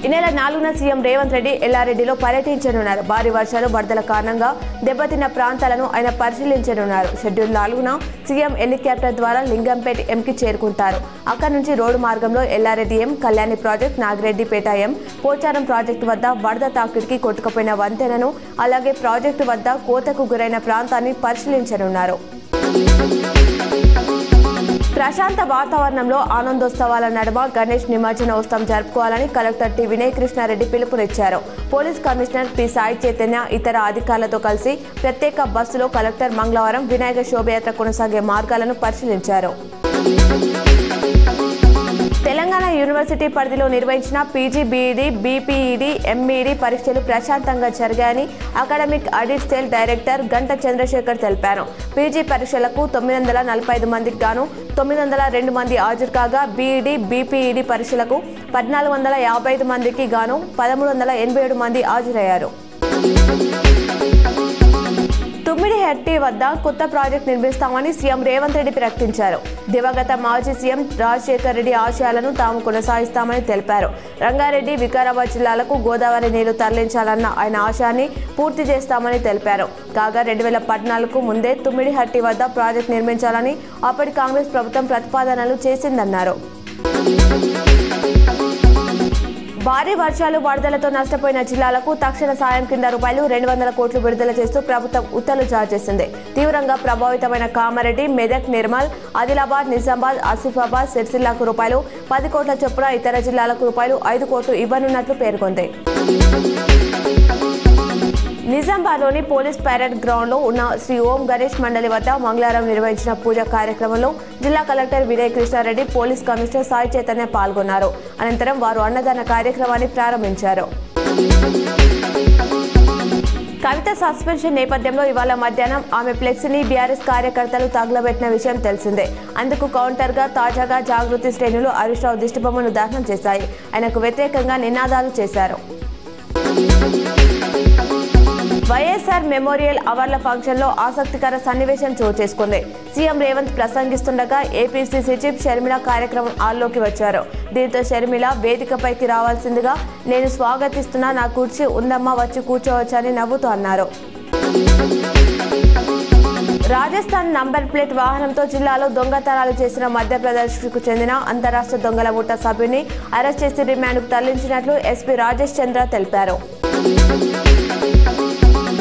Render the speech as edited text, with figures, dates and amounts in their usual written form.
ఈ నెల 4న సీఎం రేవంత్ రెడ్డి ఎల్లారెడ్డిలో పర్యటించనున్నారు. భారీ వర్షాలు వరదల కారణంగా దెబ్బతిన్న ప్రాంతాలను ఆయన పరిశీలించనున్నారు. షెడ్యూల్ 4న సీఎం హెలికాప్టర్ ద్వారా లింగంపేట ఎంకి చేరుకుంటారు. అక్కడి నుంచి రోడ్డు మార్గంలో ఎల్లారెడ్డి ఎం, కళ్యాణి ప్రాజెక్ట్, నాగిరెడ్డిపేట ఎం, పోచారం ప్రాజెక్టు వద్ద వరద తాకిడికి కొట్టుకుపోయిన వంతెనను, అలాగే ప్రాజెక్టు వద్ద కోతకు గురైన ప్రాంతాన్ని పరిశీలించనున్నారు. ప్రశాంత వాతావరణంలో ఆనందోత్సవాల నడుమ గణేష్ నిమజ్జనోత్సవం జరుపుకోవాలని కలెక్టర్ టి వినయ్ కృష్ణారెడ్డి పిలుపునిచ్చారు. Police commissioner P Sai Chaitanya ఇతర అధికారులతో కలిసి ప్రత్యేక బస్సులో కలెక్టర్ మంగళవారం వినాయక శోభయాత్ర కొనసాగే మార్గాలను పరిశీలించారు. తెలంగాణ యూనివర్సిటీ పరిధిలో నిర్వహించిన పీజీ, బీఈడీ, బీపీఈడీ, ఎంఈడీ పరీక్షలు ప్రశాంతంగా జరిగాయని అకాడమిక్ ఆడిట్ సెల్ డైరెక్టర్ గంట చంద్రశేఖర్ తెలిపారు. పీజీ పరీక్షలకు 945 మందికి గాను 902 మంది హాజరు కాగా, బీఈడీ, బీపీఈడీ పరీక్షలకు 1455 మందికి గాను 1387 మంది హాజరయ్యారు. తుమ్మిడిహట్టి వద్ద కొత్త ప్రాజెక్టు నిర్మిస్తామని సీఎం రేవంత్ రెడ్డి ప్రకటించారు. దివంగత మాజీ సీఎం రాజశేఖర్ రెడ్డి ఆశయాలను తాము కొనసాగిస్తామని తెలిపారు. రంగారెడ్డి, వికారాబాద్ జిల్లాలకు గోదావరి నీళ్లు తరలించాలన్న ఆయన ఆశయాన్ని పూర్తి చేస్తామని తెలిపారు. కాగా 2014కు ముందే తుమ్మిడిహట్టి వద్ద ప్రాజెక్టు నిర్మించాలని అప్పటి కాంగ్రెస్ ప్రభుత్వం ప్రతిపాదనలు చేసిందన్నారు. భారీ వర్షాలు వరదలతో నష్టపోయిన జిల్లాలకు తక్షణ సాయం కింద ₹200 కోట్లు విడుదల చేస్తూ ప్రభుత్వం ఉత్తర్వులు జారీ చేసింది. తీవ్రంగా ప్రభావితమైన కామారెడ్డి, మెదక్, నిర్మల్, ఆదిలాబాద్, నిజామాబాద్, ఆసిఫాబాద్, సిరిసిల్లకు ₹10 కోట్ల చొప్పున ఇతర జిల్లాలకు ₹5 కోట్లు ఇవ్వనున్నట్లు పేర్కొంది. నిజామాబాద్లోని పోలీస్ పరేడ్ గ్రౌండ్లో ఉన్న శ్రీ ఓం గణేష్ మండలి వద్ద మంగళవారం నిర్వహించిన పూజా కార్యక్రమంలో జిల్లా collector Vinay Krishna Reddy, police commissioner Sai Chaitanya పాల్గొన్నారు. అనంతరం వారు అన్నదాన కార్యక్రమాన్ని ప్రారంభించారు. కవిత సస్పెన్షన్ నేపథ్యంలో ఇవాళ మధ్యాహ్నం ఆమె ఫ్లెక్సీని బీఆర్ఎస్ కార్యకర్తలు తగులబెట్టిన విషయం తెలిసిందే. అందుకు కౌంటర్గా తాజాగా జాగృతి శ్రేణులు హరీష్ రావు దిష్టిబొమ్మను దహనం చేశాయి. ఆయనకు వ్యతిరేకంగా నినాదాలు చేశారు. వైఎస్ఆర్ మెమోరియల్ అవార్డుల ఫంక్షన్లో ఆసక్తికర సన్నివేశం చోటు చేసుకుంది. సీఎం రేవంత్ ప్రసంగిస్తుండగా ఏపీసీసీ చీఫ్ షర్మిల కార్యక్రమం హాల్లోకి వచ్చారు. దీంతో షర్మిల వేదికపైకి రావాల్సిందిగా నేను స్వాగతిస్తున్నా, నా కుర్చీ ఉందమ్మా, వచ్చి కూర్చోవచ్చని నవ్వుతూ అన్నారు. రాజస్థాన్ నంబర్ ప్లేట్ వాహనంతో జిల్లాలో దొంగతనాలు చేసిన మధ్యప్రదేశ్కు చెందిన అంతరాష్ట్ర దొంగల ముఠా సభ్యుని అరెస్ట్ చేసి రిమాండ్కు తరలించినట్లు ఎస్పీ రాజేష్ చంద్ర తెలిపారు.